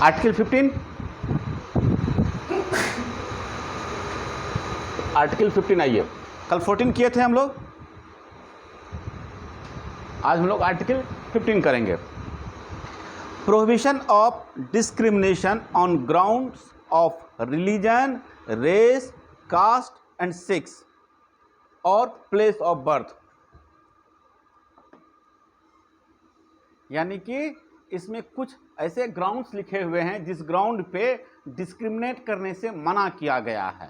Article 15, article 15 आइए। कल 14 किए थे हम लोग, आज हम लोग आर्टिकल 15 करेंगे। Prohibition of discrimination on grounds of religion, race, caste and sex और प्लेस ऑफ बर्थ। यानी कि इसमें कुछ ऐसे ग्राउंड्स लिखे हुए हैं जिस ग्राउंड पे डिस्क्रिमिनेट करने से मना किया गया है।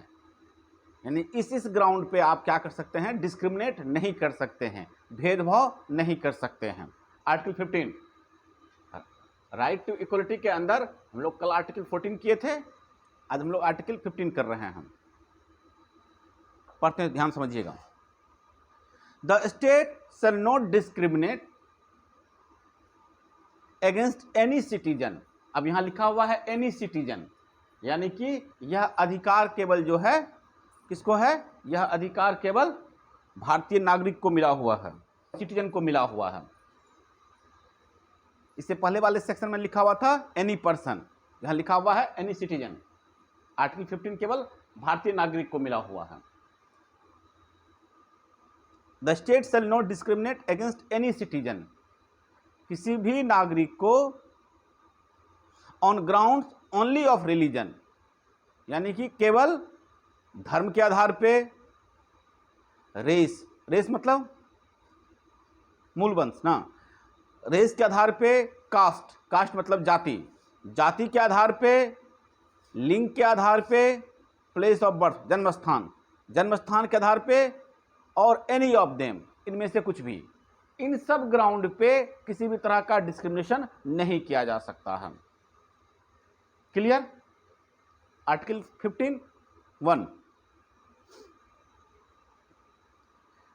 यानी इस ग्राउंड पे आप क्या कर सकते हैं, डिस्क्रिमिनेट नहीं कर सकते हैं, भेदभाव नहीं कर सकते हैं। आर्टिकल 15 राइट टू इक्वलिटी के अंदर हम लोग कल आर्टिकल 14 किए थे, आज हम लोग आर्टिकल 15 कर रहे हैं। हम पढ़ते हैं, ध्यान समझिएगा। The state shall not discriminate against any citizen. अब यहां लिखा हुआ है एनी सिटीजन, यानी कि यह अधिकार केवल जो है किसको है, यह अधिकार केवल भारतीय नागरिक को मिला हुआ है, सिटीजन को मिला हुआ है। इससे पहले वाले सेक्शन में लिखा हुआ था एनी पर्सन, यहां लिखा हुआ है एनी सिटीजन। आर्टिकल 15 केवल भारतीय नागरिक को मिला हुआ है। The state shall not discriminate against any citizen, किसी भी नागरिक को on ground only of religion, यानी कि केवल धर्म के आधार पे, रेस, रेस मतलब मूलवंश ना, रेस के आधार पे, कास्ट, कास्ट मतलब जाति, जाति के आधार पे, लिंग के आधार पे, प्लेस ऑफ बर्थ जन्मस्थान, जन्मस्थान के आधार पे, और एनी ऑफ देम, इनमें से कुछ भी, इन सब ग्राउंड पे किसी भी तरह का डिस्क्रिमिनेशन नहीं किया जा सकता है। क्लियर? आर्टिकल 15(1).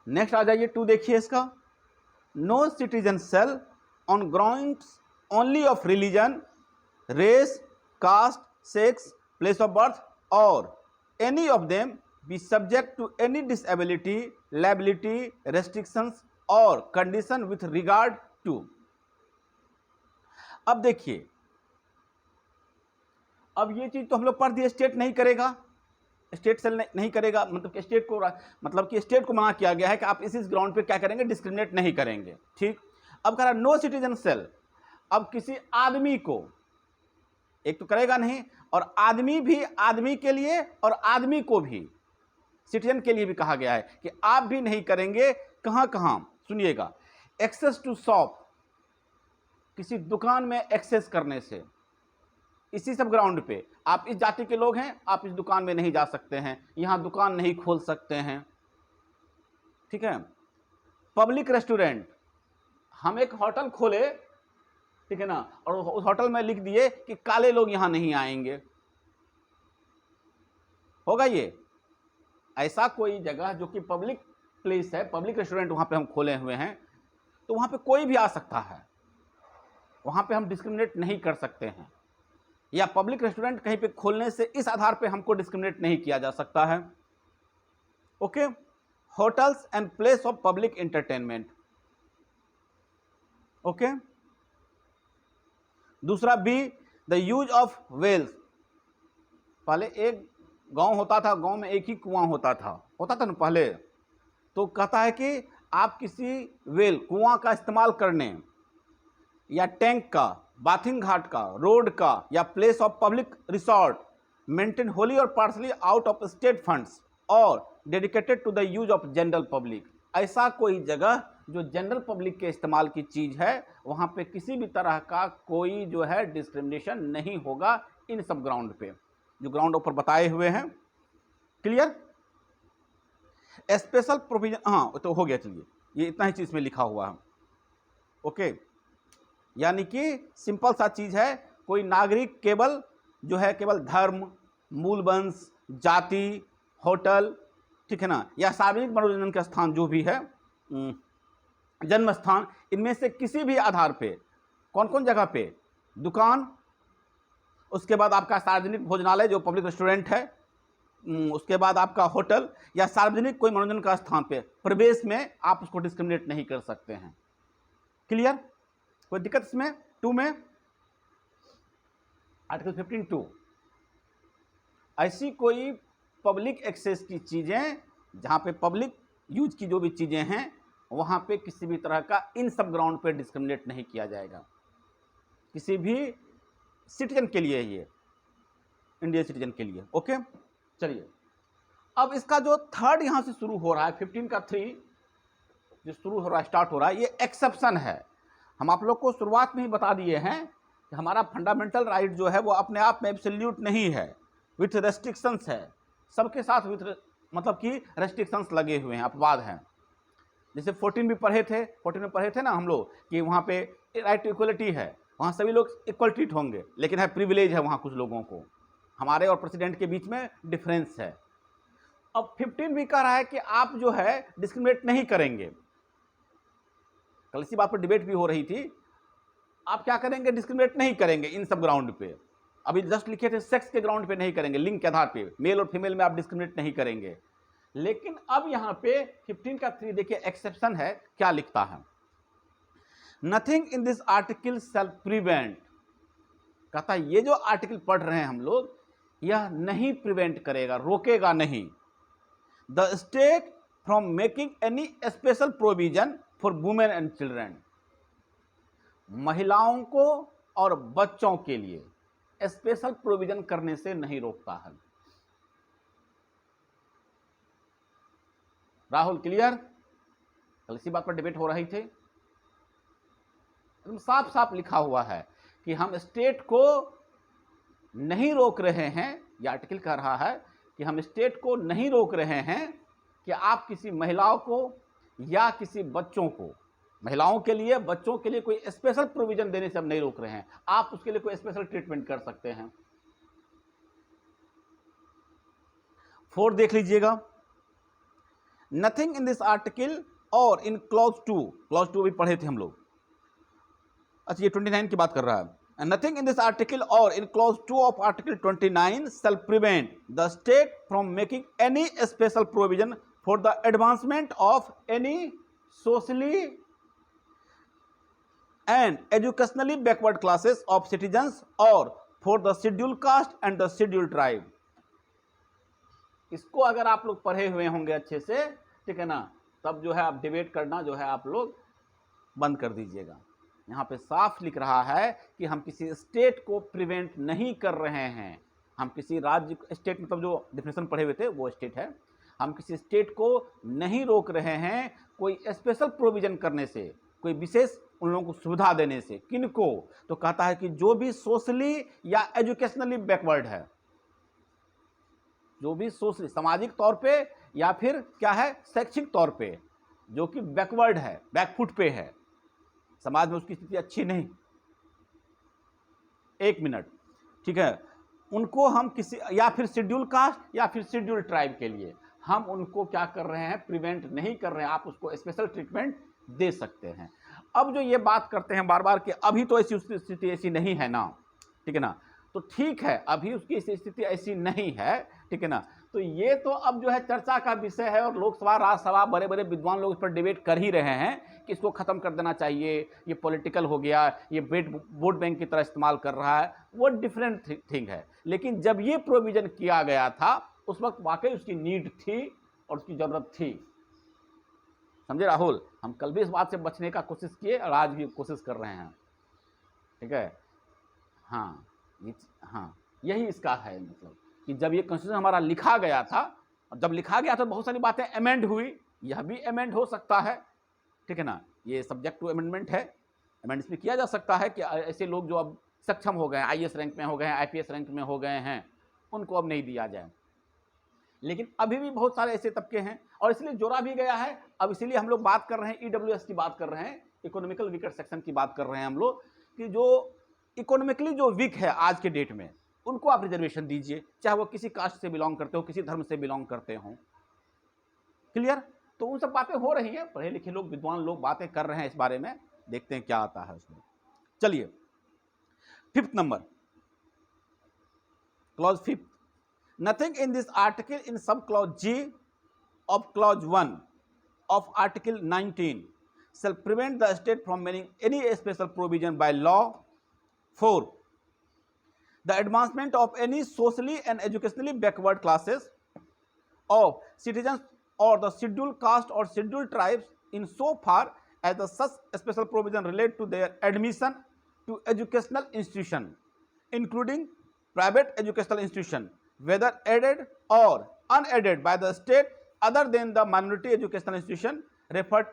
नेक्स्ट आ जाइए 2, देखिए इसका। No citizen shall on grounds only of religion, race, caste, sex, place of birth और any of them be subject to any disability, liability, restrictions और कंडीशन विथ रिगार्ड टू। अब देखिए, अब ये चीज तो हम लोग पढ़ दिए, स्टेट नहीं करेगा, स्टेट सेल नहीं करेगा, मतलब कि स्टेट को, मतलब कि स्टेट को मना किया गया है कि आप इस ग्राउंड पे क्या करेंगे, डिस्क्रिमिनेट नहीं करेंगे। ठीक, अब कह रहा नो सिटीजन सेल, अब किसी आदमी को, एक तो करेगा नहीं, और आदमी भी, आदमी के लिए और आदमी को भी, सिटीजन के लिए भी कहा गया है कि आप भी नहीं करेंगे। कहां कहां सुनिएगा, एक्सेस टू शॉप, किसी दुकान में एक्सेस करने से, इसी सब ग्राउंड पे आप इस जाति के लोग हैं, आप इस दुकान में नहीं जा सकते हैं, यहां दुकान नहीं खोल सकते हैं। ठीक है। पब्लिक रेस्टोरेंट, हम एक होटल खोले, ठीक है ना, और उस होटल में लिख दिए कि काले लोग यहां नहीं आएंगे, होगा ये? ऐसा कोई जगह जो कि पब्लिक प्लेस है, पब्लिक रेस्टोरेंट वहां पे हम खोले हुए हैं, तो वहां पे कोई भी आ सकता है, वहां पे हम डिस्क्रिमिनेट नहीं कर सकते हैं। या पब्लिक रेस्टोरेंट कहीं पे खोलने से इस आधार पे हमको डिस्क्रिमिनेट नहीं किया जा सकता है। Okay. Hotels and place of public entertainment. Okay. दूसरा B, the use of wells. पहले एक गांव होता था, गांव में एक ही कुआं होता था ना पहले, तो कहता है कि आप किसी वेल, कुआं का इस्तेमाल करने, या टैंक का, बाथिंग घाट का, रोड का, या place of public resort maintain wholly और partly out of state funds और dedicated to the use of general public. ऐसा कोई जगह जो जनरल पब्लिक के इस्तेमाल की चीज है, वहां पे किसी भी तरह का कोई जो है डिस्क्रिमिनेशन नहीं होगा, इन सब ग्राउंड पे, जो ग्राउंड ऊपर बताए हुए हैं। क्लियर? स्पेशल प्रोविजन, हाँ तो हो गया, चलिए ये इतना ही चीज में लिखा हुआ है। ओके, यानी कि सिंपल सा चीज है, कोई नागरिक केवल जो है, केवल धर्म, मूल वंश, जाति, होटल, ठीक है ना, या सार्वजनिक मनोरंजन का स्थान जो भी है, जन्म स्थान, इनमें से किसी भी आधार पे, कौन कौन जगह पे, दुकान, उसके बाद आपका सार्वजनिक भोजनालय जो पब्लिक रेस्टोरेंट है, उसके बाद आपका होटल या सार्वजनिक कोई मनोरंजन का स्थान पे प्रवेश में आप उसको डिस्क्रिमिनेट नहीं कर सकते हैं। क्लियर? कोई दिक्कत इसमें? 2 में आर्टिकल 15(2), ऐसी कोई पब्लिक एक्सेस की चीज़ें, जहाँ पे पब्लिक यूज की जो भी चीज़ें हैं, वहाँ पे किसी भी तरह का इन सब ग्राउंड पे डिस्क्रिमिनेट नहीं किया जाएगा, किसी भी सिटीजन के लिए, ये इंडियन सिटीजन के लिए। ओके, चलिए अब इसका जो थर्ड यहाँ से शुरू हो रहा है, 15 का 3 जो शुरू हो रहा है, स्टार्ट हो रहा है, ये एक्सेप्शन है। हम आप लोग को शुरुआत में ही बता दिए हैं कि हमारा फंडामेंटल राइट जो है वो अपने आप में एब्सोल्यूट नहीं है, विथ रेस्ट्रिक्शंस है, सबके साथ विथ मतलब कि रेस्ट्रिक्शंस लगे हुए हैं, अपवाद हैं। जैसे 14 भी पढ़े थे, 14 में पढ़े थे ना हम लोग कि वहाँ पे राइट टू इक्वलिटी है, वहाँ सभी लोग इक्वल ट्रीट होंगे, लेकिन है प्रिविलेज है वहाँ कुछ लोगों को, हमारे और प्रेसिडेंट के बीच में डिफरेंस है। अब 15 भी कह रहा है कि आप जो है डिस्क्रिमिनेट नहीं करेंगे। कल इसी बात पर डिबेट भी हो रही थी, आप क्या करेंगे, डिस्क्रिमिनेट नहीं करेंगे इन सब ग्राउंड पे। अभी जस्ट लिखे थे सेक्स के ग्राउंड पे नहीं करेंगे, लिंग के आधार पे, मेल और फीमेल में आप डिस्क्रिमिनेट नहीं करेंगे। लेकिन अब यहाँ पे 15 का 3 देखिए एक्सेप्शन है, क्या लिखता है, nothing in this article shall prevent, कहता है ये जो आर्टिकल पढ़ रहे हैं हम लोग, यह नहीं प्रिवेंट करेगा, रोकेगा नहीं, the state from making any special provision for women and children, महिलाओं को और बच्चों के लिए स्पेशल प्रोविजन करने से नहीं रोकता है। राहुल क्लियर? कल इसी बात पर डिबेट हो रही थी, एकदम साफ साफ लिखा हुआ है कि हम स्टेट को नहीं रोक रहे हैं, यह आर्टिकल कह रहा है कि हम स्टेट को नहीं रोक रहे हैं कि आप किसी महिलाओं को या किसी बच्चों को, महिलाओं के लिए बच्चों के लिए कोई स्पेशल प्रोविजन देने से हम नहीं रोक रहे हैं, आप उसके लिए कोई स्पेशल ट्रीटमेंट कर सकते हैं। 4 देख लीजिएगा, नथिंग इन दिस आर्टिकल और इन क्लॉज 2, क्लॉज 2 भी पढ़े थे हम लोग, अच्छा ये 29 की बात कर रहा है, नथिंग इन दिस आर्टिकल और in clause 2 of article 29 shall prevent the state from making any special provision for the advancement of any socially and educationally backward classes of citizens or for the scheduled caste and the scheduled tribe। इसको अगर आप लोग पढ़े हुए होंगे अच्छे से, ठीक है ना, तब जो है आप डिबेट करना जो है आप लोग बंद कर दीजिएगा। यहाँ पे साफ लिख रहा है कि हम किसी स्टेट को प्रिवेंट नहीं कर रहे हैं, हम किसी राज्य, स्टेट मतलब जो डिफिनेशन पढ़े हुए थे वो स्टेट है, हम किसी स्टेट को नहीं रोक रहे हैं कोई स्पेशल प्रोविजन करने से, कोई विशेष उन लोगों को सुविधा देने से। किनको? तो कहता है कि जो भी सोशली या एजुकेशनली बैकवर्ड है, जो भी सोशली सामाजिक तौर पे या फिर क्या है शैक्षिक तौर पे जो कि बैकवर्ड है, बैकफुट पे है, समाज में उसकी स्थिति अच्छी नहीं, 1 मिनट, ठीक है, उनको हम किसी या फिर शेड्यूल कास्ट या फिर शेड्यूल ट्राइब के लिए हम उनको क्या कर रहे हैं, प्रिवेंट नहीं कर रहे हैं, आप उसको स्पेशल ट्रीटमेंट दे सकते हैं। अब जो ये बात करते हैं बार बार कि अभी तो ऐसी स्थिति ऐसी नहीं है ना, ठीक है ना, तो ठीक है अभी उसकी स्थिति ऐसी नहीं है, ठीक है ना, तो ये तो अब जो है चर्चा का विषय है और लोकसभा राज्यसभा बड़े बड़े विद्वान लोग इस पर डिबेट कर ही रहे हैं कि इसको खत्म कर देना चाहिए, ये पॉलिटिकल हो गया, ये वोट बैंक की तरह इस्तेमाल कर रहा है, वो डिफरेंट थिंग है। लेकिन जब ये प्रोविजन किया गया था उस वक्त वाकई उसकी नीड थी और उसकी ज़रूरत थी, समझे राहुल? हम कल भी इस बात से बचने का कोशिश किए और आज भी कोशिश कर रहे हैं, ठीक है। हाँ हाँ, यही इसका है मतलब कि जब ये कॉन्स्टिट्यूशन हमारा लिखा गया था, और जब लिखा गया तो बहुत सारी बातें अमेंड हुई, यह भी अमेंड हो सकता है, ठीक है ना, ये सब्जेक्ट टू अमेंडमेंट है, अमेंड इसमें किया जा सकता है कि ऐसे लोग जो अब सक्षम हो गए हैं, IAS रैंक में हो गए हैं, IPS रैंक में हो गए हैं, उनको अब नहीं दिया जाए। लेकिन अभी भी बहुत सारे ऐसे तबके हैं और इसलिए जोड़ा भी गया है। अब इसीलिए हम लोग बात कर रहे हैं EWS की बात कर रहे हैं, इकोनॉमिकल वीकर सेक्शन की बात कर रहे हैं हम लोग, कि जो इकोनॉमिकली जो वीक है आज के डेट में उनको आप रिजर्वेशन दीजिए, चाहे वो किसी कास्ट से बिलोंग करते हो, किसी धर्म से बिलोंग करते हो। क्लियर? तो उन सब बातें हो रही हैं, पढ़े लिखे लोग विद्वान लोग बातें कर रहे हैं इस बारे में, देखते हैं क्या आता है उसमें। चलिए 5th number, clause 5, nothing in this article in सब clause G of clause 1 of article 19 shall prevent the state from making any special provision by law. 4, the advancement of any socially and educationally backward classes of citizens or the scheduled caste or scheduled tribes in so far as the such special provision relate to their admission to educational institution, including private educational institution, whether aided or unaided by the state other than the minority educational institution referred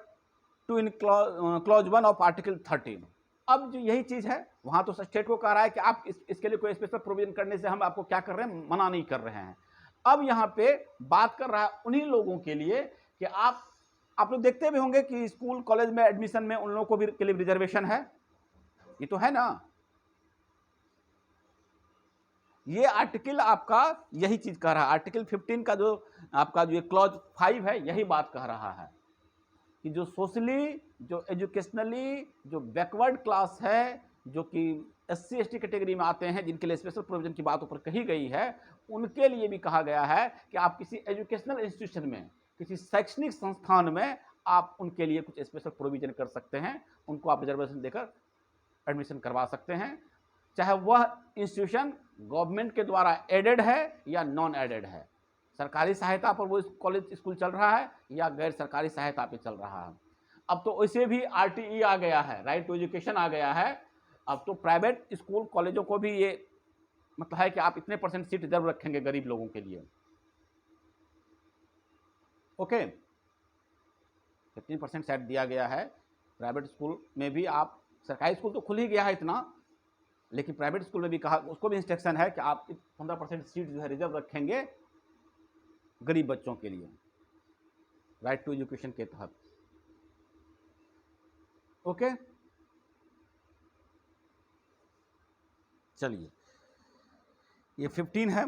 to in clause 1 of article 13। अब जो यही चीज है, वहां तो state को कह रहा है कि आप इसके लिए कोई स्पेशल प्रोविजन करने से हम आपको क्या कर रहे हैं, मना नहीं कर रहे हैं। अब यहाँ पे बात कर रहा है उन्हीं लोगों के लिए कि आप लोग देखते भी होंगे कि स्कूल कॉलेज में एडमिशन में उन लोगों को भी के लिए रिजर्वेशन है, ये तो है ना। ये आर्टिकल आपका यही चीज कह रहा है, आर्टिकल 15 का जो आपका जो क्लॉज 5 है, यही बात कह रहा है कि जो सोशली, जो एजुकेशनली जो बैकवर्ड क्लास है, जो कि SC ST कैटेगरी में आते हैं, जिनके लिए स्पेशल प्रोविजन की बात ऊपर कही गई है, उनके लिए भी कहा गया है कि आप किसी एजुकेशनल इंस्टीट्यूशन में, किसी शैक्षणिक संस्थान में आप उनके लिए कुछ स्पेशल प्रोविजन कर सकते हैं, उनको आप रिजर्वेशन देकर एडमिशन करवा सकते हैं, चाहे वह इंस्टीट्यूशन गवर्नमेंट के द्वारा एडेड है या नॉन एडेड है, सरकारी सहायता पर वो कॉलेज स्कूल चल रहा है या गैर सरकारी सहायता पे चल रहा है। अब तो वैसे भी RTE आ गया है, राइट टू एजुकेशन आ गया है। अब तो प्राइवेट स्कूल कॉलेजों को भी ये मतलब है कि आप इतने % सीट रिजर्व रखेंगे गरीब लोगों के लिए, ओके। 15% सेट दिया गया है प्राइवेट स्कूल में भी। आप सरकारी स्कूल तो खुल ही गया है इतना, लेकिन प्राइवेट स्कूल में भी कहा, उसको भी इंस्ट्रक्शन है कि आप 15% सीट जो है रिजर्व रखेंगे गरीब बच्चों के लिए, राइट टू एजुकेशन के तहत, ओके। चलिए, ये 15 है।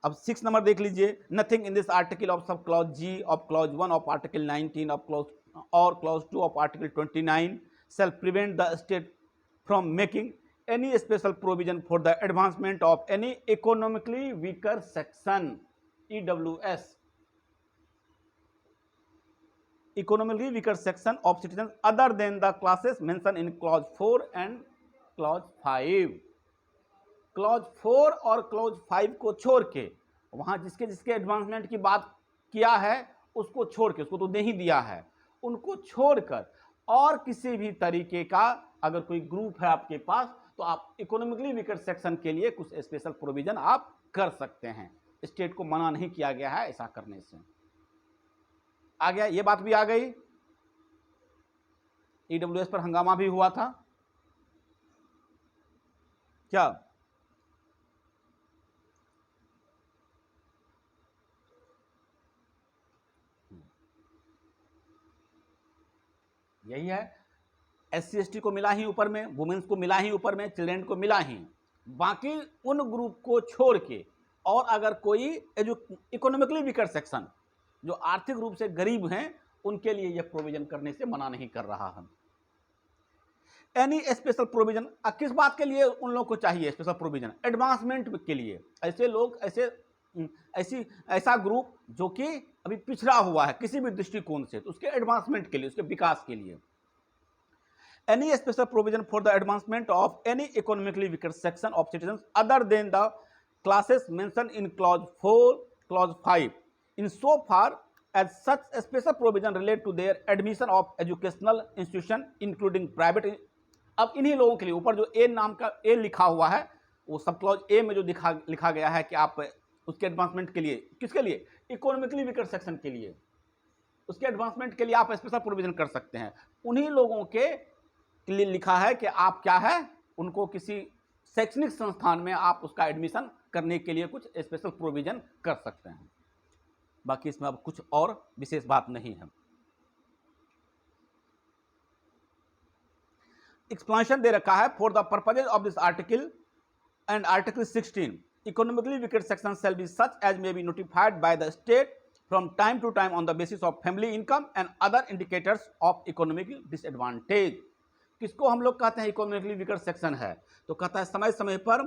अब 6 नंबर देख लीजिए। Nothing in this article of sub clause G of clause 1 of article 19 of clause और clause 2 of article 29 shall prevent the state from making any special provision for the advancement of any economically weaker section, EWS, economically weaker section of citizens other than the classes mentioned in clause 4 and clause 5। Clause 4 और clause 5 को छोड़ के, वहां जिसके जिसके advancement की बात किया है उसको छोड़ के, उसको तो दे ही दिया है, उनको छोड़कर और किसी भी तरीके का अगर कोई ग्रुप है आपके पास, तो आप इकोनॉमिकली वीकर सेक्शन के लिए कुछ स्पेशल प्रोविजन आप कर सकते हैं। स्टेट को मना नहीं किया गया है ऐसा करने से। आ गया, ये बात भी आ गई। EWS पर हंगामा भी हुआ था क्या? यही है, SC ST को मिला ही ऊपर में, वुमेन्स को मिला ही ऊपर में, चिल्ड्रेन को मिला ही, बाकी उन ग्रुप को छोड़ के और अगर कोई इकोनॉमिकली वीकर सेक्शन जो आर्थिक रूप से गरीब हैं, उनके लिए यह प्रोविजन करने से मना नहीं कर रहा है। एनी स्पेशल प्रोविजन, किस बात के लिए उन लोगों को चाहिए स्पेशल प्रोविजन? एडवांसमेंट के लिए। ऐसे लोग, ऐसा ग्रुप जो कि अभी पिछड़ा हुआ है किसी भी दृष्टिकोण से, तो उसके एडवांसमेंट के लिए, उसके विकास के लिए। Any special provision for the advancement of any economically weaker section of citizen other than the classes mention in clause 4, clause 5 in so far as such special provision relate to their admission of educational institution including private. अब इन्हीं लोगों के लिए ऊपर जो ए नाम का ए लिखा हुआ है, वो सब क्लॉज ए में जो लिखा गया है कि आप उसके एडवांसमेंट के लिए, किसके लिए? इकोनॉमिकली वीकर सेक्शन के लिए, उसके एडवांसमेंट के लिए आप स्पेशल प्रोविजन कर सकते हैं। उन्हीं लोगों के लिए लिखा है कि आप क्या है, उनको किसी शैक्षणिक संस्थान में आप उसका एडमिशन करने के लिए कुछ स्पेशल प्रोविजन कर सकते हैं। बाकी इसमें अब कुछ और विशेष बात नहीं है। एक्सप्लेनेशन दे रखा है, for the purposes of this article and article 16 economically weaker sections shall be such as may be notified by the state from time to time on the basis of family income and other indicators of economic disadvantage। किसको हम लोग कहते हैं economically weaker section है? तो कहता है समय समय पर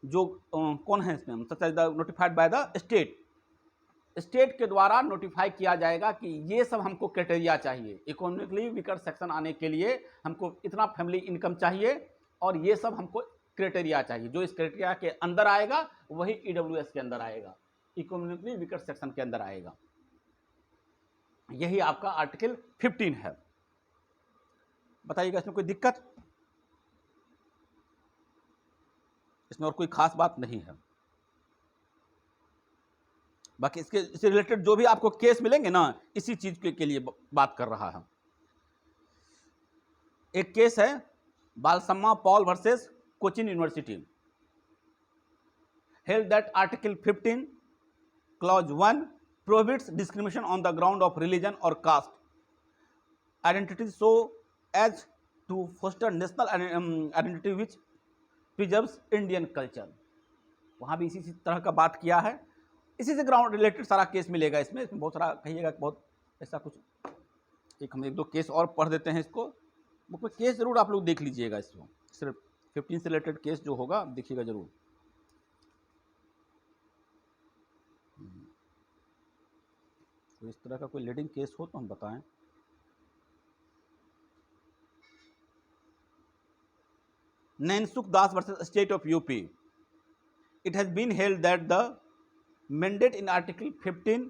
जो कौन है इसमें, such as notified by the state, state के द्वारा नोटिफाई किया जाएगा कि ये सब हमको क्राइटेरिया चाहिए, इकोनॉमिकली वीकर सेक्शन आने के लिए हमको इतना फैमिली इनकम चाहिए और ये सब हमको क्राइटेरिया चाहिए, जो इस क्राइटेरिया के अंदर आएगा वही ईडब्ल्यूएस के अंदर आएगा, इकोनॉमिकली वीकर सेक्शन के अंदर आएगा। यही आपका आर्टिकल 15 है। बताइएगा इसमें कोई दिक्कत? इसमें और कोई खास बात नहीं है। बाकी इससे रिलेटेड जो भी आपको केस मिलेंगे ना, इसी चीज के लिए बात कर रहा है। एक केस है Balsamma Paul versus Cochin university, held that article 15 clause 1 prohibits discrimination on the ground of religion or caste identity so as to foster national identity which preserves Indian culture। वहाँ भी इसी तरह का बात किया है, इसी से ग्राउंड रिलेटेड सारा केस मिलेगा इसमें बहुत सारा, कहिएगा बहुत ऐसा कुछ। हम एक दो केस और पढ़ देते हैं इसको, बुक में केस जरूर आप लोग देख लीजिएगा। इसको सिर्फ 15 से रिलेटेड केस जो होगा देखिएगा जरूर। तो इस तरह का कोई लीडिंग केस हो तो हम बताएं। Nainsukh Das versus state of UP, it has been held that the mandate in article 15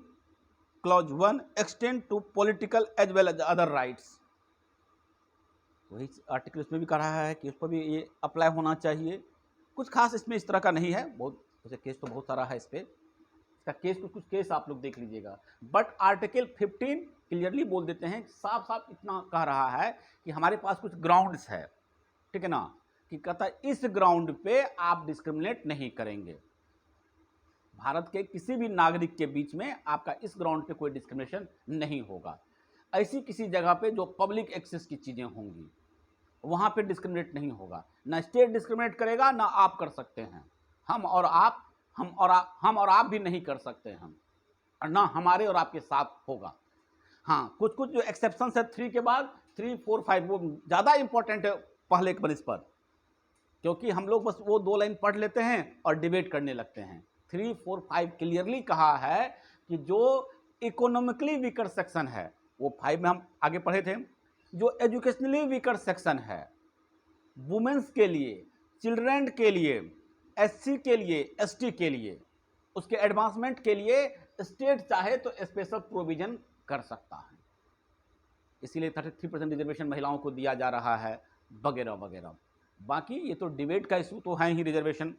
clause 1 extend to political as well as other rights. वही आर्टिकल इसमें भी कह रहा है कि उस पर भी ये अप्लाई होना चाहिए। कुछ खास इसमें इस तरह का नहीं है, बहुत वैसे केस तो बहुत सारा है इस पर, इसका केस कुछ केस आप लोग देख लीजिएगा। बट आर्टिकल 15 क्लियरली बोल देते हैं, साफ साफ इतना कह रहा है कि हमारे पास कुछ ग्राउंड्स है, ठीक है ना, कि कहता है इस ग्राउंड पे आप डिस्क्रिमिनेट नहीं करेंगे। भारत के किसी भी नागरिक के बीच में आपका इस ग्राउंड पे कोई डिस्क्रिमिनेशन नहीं होगा। ऐसी किसी जगह पे जो पब्लिक एक्सेस की चीज़ें होंगी वहाँ पे डिस्क्रिमिनेट नहीं होगा। ना स्टेट डिस्क्रिमिनेट करेगा, ना आप कर सकते हैं, हम और आप भी नहीं कर सकते हैं, और ना हमारे और आपके साथ होगा। हाँ, कुछ कुछ जो एक्सेप्शंस है 3 के बाद 3, 4, 5 वो ज़्यादा इंपॉर्टेंट है पहले के बनस्पत, क्योंकि हम लोग बस वो 2 लाइन पढ़ लेते हैं और डिबेट करने लगते हैं। 3, 4, 5 क्लियरली कहा है कि जो इकोनॉमिकली वीकर सेक्शन है, वो 5 में हम आगे पढ़े थे, जो एजुकेशनली वीकर सेक्शन है, वुमेन्स के लिए, चिल्ड्रन के लिए, एससी के लिए, एसटी के लिए, उसके एडवांसमेंट के लिए स्टेट चाहे तो स्पेशल प्रोविजन कर सकता है। इसीलिए 33% रिजर्वेशन महिलाओं को दिया जा रहा है, वगैरह वगैरह। बाकी ये तो डिबेट का इशू तो है ही, रिजर्वेशन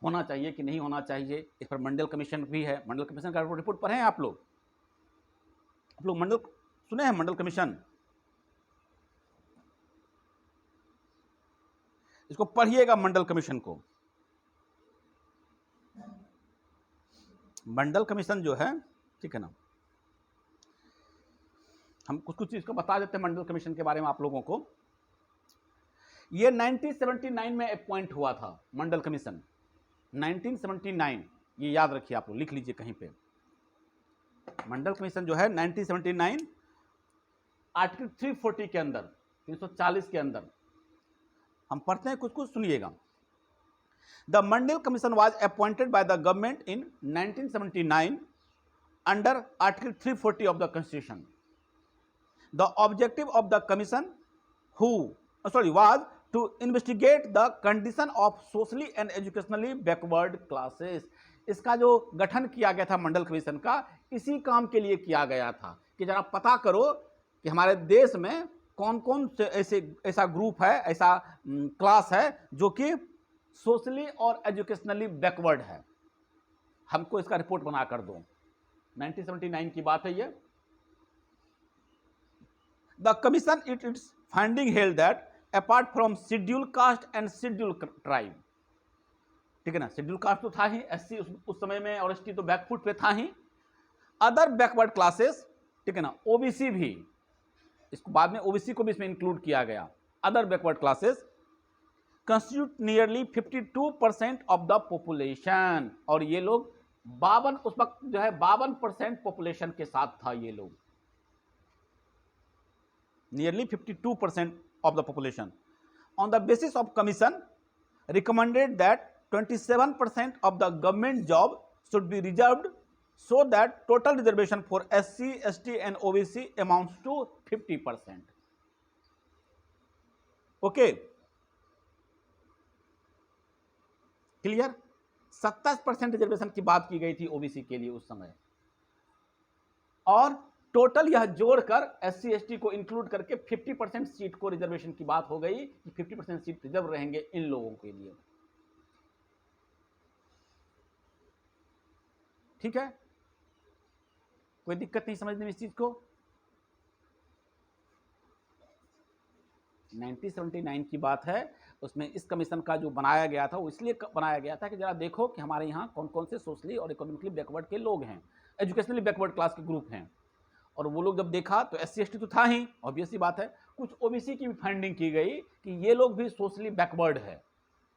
होना चाहिए कि नहीं होना चाहिए। इस पर मंडल कमीशन भी है, मंडल कमीशन का रिपोर्ट पढ़े हैं आप लोग मंडल सुने हैं? मंडल कमीशन, इसको पढ़िएगा मंडल कमीशन को। मंडल कमीशन जो है, ठीक है ना, हम कुछ चीज को बता देते हैं मंडल कमीशन के बारे में आप लोगों को। ये 1979 में अपॉइंट हुआ था मंडल कमीशन, 1979, ये याद रखिए आप लोग, लिख लीजिए कहीं पे। मंडल कमीशन जो है 1979 आर्टिकल 340 के अंदर, 340 के अंदर हम पढ़ते हैं, कुछ कुछ सुनिएगा। The Mandal Commission was appointed by the government in 1979 under Article 340 of the Constitution. The objective of the commission was to investigate the condition of socially and educationally backward classes. इसका जो गठन किया गया था मंडल कमीशन का, इसी काम के लिए किया गया था कि जरा पता करो कि हमारे देश में कौन कौन से ऐसा ग्रुप है, ऐसा क्लास है जो कि सोशली और एजुकेशनली बैकवर्ड है, हमको इसका रिपोर्ट बना कर दो। 1979 की बात है ये। The commission it's finding held that apart from schedule caste and schedule tribe, ठीक है ना, शेड्यूल कास्ट तो था ही, एससी उस समय में और एसटी तो बैकफुट पे था ही, अदर बैकवर्ड क्लासेस, ठीक है ना, ओबीसी भी, इसको बाद में ओबीसी को भी इसमें इंक्लूड किया गया, other backward classes constitute nearly 52% of the population. और ये लोग 52, उस वक्त जो है 52% पॉपुलेशन के साथ था ये लोग, nearly 52% of the population. On the basis of commission recommended that 27% of the government job should be reserved so that total reservation for SC, ST and OBC amounts to 50%. Okay. Clear? 27% reservation की बात की गई थी OBC के लिए उस समय, और टोटल यह जोड़कर एससी एसटी को इंक्लूड करके 50% सीट को रिजर्वेशन की बात हो गई कि 50% सीट रिजर्व रहेंगे इन लोगों के लिए। ठीक है, कोई दिक्कत नहीं समझने में इस चीज को। 1979 की बात है, उसमें इस कमीशन का जो बनाया गया था वो इसलिए बनाया गया था कि जरा देखो कि हमारे यहाँ कौन कौन से सोशली और इकोनॉमिकली बैकवर्ड के लोग हैं, एजुकेशनली बैकवर्ड क्लास के ग्रुप हैं, और वो लोग जब देखा तो एससी एसटी तो था ही, ऑब्वियसली बात है, कुछ ओबीसी की भी फंडिंग की गई कि ये लोग भी सोशली बैकवर्ड है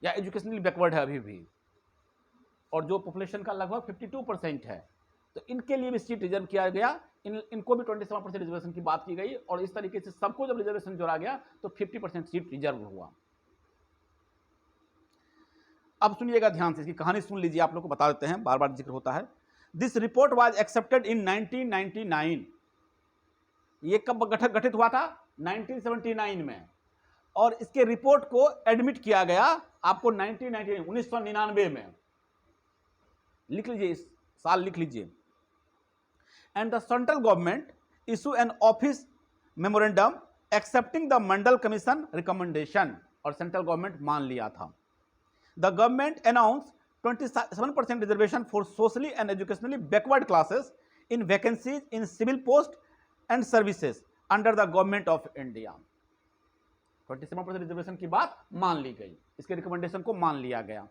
या एजुकेशनली बैकवर्ड है अभी भी, और जो पॉपुलेशन का लगभग 52% है, तो इनके लिए भी सीट रिजर्व किया गया, इनको भी 27% रिजर्वेशन की बात की गई, और इस तरीके से सबको जब रिजर्वेशन जोड़ा गया तो 50% सीट रिजर्व हुआ। अब सुनिएगा ध्यान से, इसकी कहानी सुन लीजिए, आप लोग को बता देते हैं, बार बार जिक्र होता है। This report was accepted in 1999। ये कब गठित हुआ था? 1979 में, और इसके रिपोर्ट को एडमिट किया गया आपको 1999 में। लिख लीजिए, इस साल लिख लीजिए। And the central government issue an office memorandum accepting the Mandal commission recommendation, और सेंट्रल गवर्नमेंट मान लिया था। The government announce 27% reservation for socially and educationally backward classes in vacancies in civil post and services under the government of India. 27% reservation की बात मान ली गई, इसके recommendation को मान लिया गया।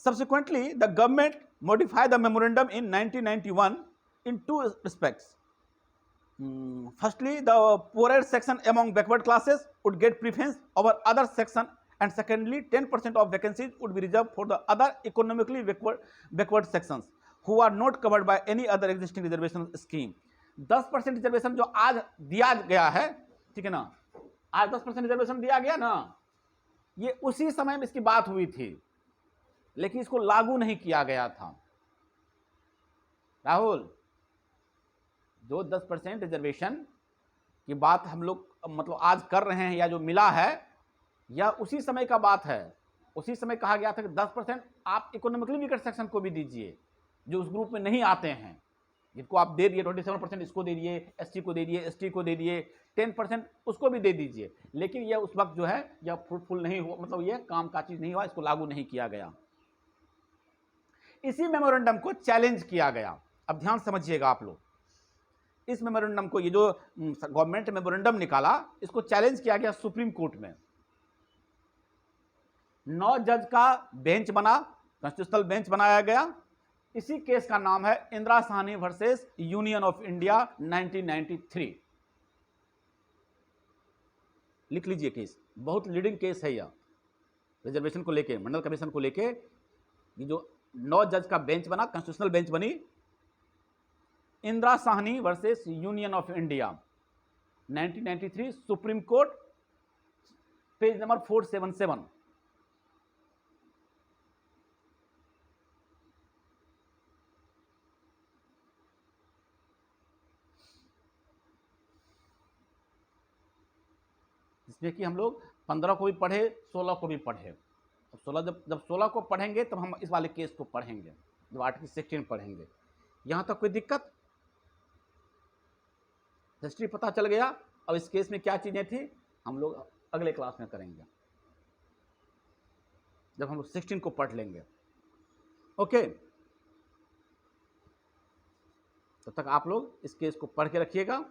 Subsequently, the government modified the memorandum in 1991 in two respects. Firstly, the poorer section among backward classes would get preference over other section, and secondly, 10% of vacancies would be reserved for the other economically backward sections who are not covered by any other existing reservation scheme. 10% reservation जो आज दिया गया है, ठीक है ना, आज 10% reservation दिया गया ना, ये उसी समय में इसकी बात हुई थी, लेकिन इसको लागू नहीं किया गया था। राहुल, जो 10% रिजर्वेशन की बात हम लोग मतलब आज कर रहे हैं, या जो मिला है, या उसी समय का बात है। उसी समय कहा गया था कि 10% आप इकोनॉमिकली वीकर सेक्शन को भी दीजिए, जो उस ग्रुप में नहीं आते हैं, जिनको आप दे दिए 27% इसको दे दिए, एसटी को दे दिए, एसटी को दे दिए, 10% उसको भी दे दीजिए, लेकिन यह उस वक्त जो है यह फ्रूटफुल नहीं हुआ, मतलब यह काम का चीज नहीं हुआ, इसको लागू नहीं किया गया। इसी मेमोरेंडम को चैलेंज किया गया। अब ध्यान समझिएगा आप लोग, इस मेमोरेंडम को, ये जो गवर्नमेंट मेमोरेंडम निकाला, इसको चैलेंज किया गया सुप्रीम कोर्ट में। 9 जज का बेंच बना, कॉन्स्टिट्यूशनल बेंच बनाया गया। इसी केस का नाम है Indira Sahni versus union of India 1993। लिख लीजिए केस, बहुत लीडिंग केस है यह, रिजर्वेशन को लेके, मंडल कमीशन को लेके। ये जो 9 जज का बेंच बना, कॉन्स्टिट्यूशनल बेंच बनी, Indira Sahni versus union of India 1993, supreme court, page number 477। जिसमें कि हम लोग 15 को भी पढ़े, 16 को भी पढ़े। अब 16 जब 16 को पढ़ेंगे तब हम इस वाले केस को पढ़ेंगे, जब आर्टिकल 16 पढ़ेंगे। यहाँ तक कोई दिक्कत? हिस्ट्री पता चल गया। अब इस केस में क्या चीज़ें थी हम लोग अगले क्लास में करेंगे, जब हम लोग 16 को पढ़ लेंगे। ओके, तब तक आप लोग इस केस को पढ़ के रखिएगा।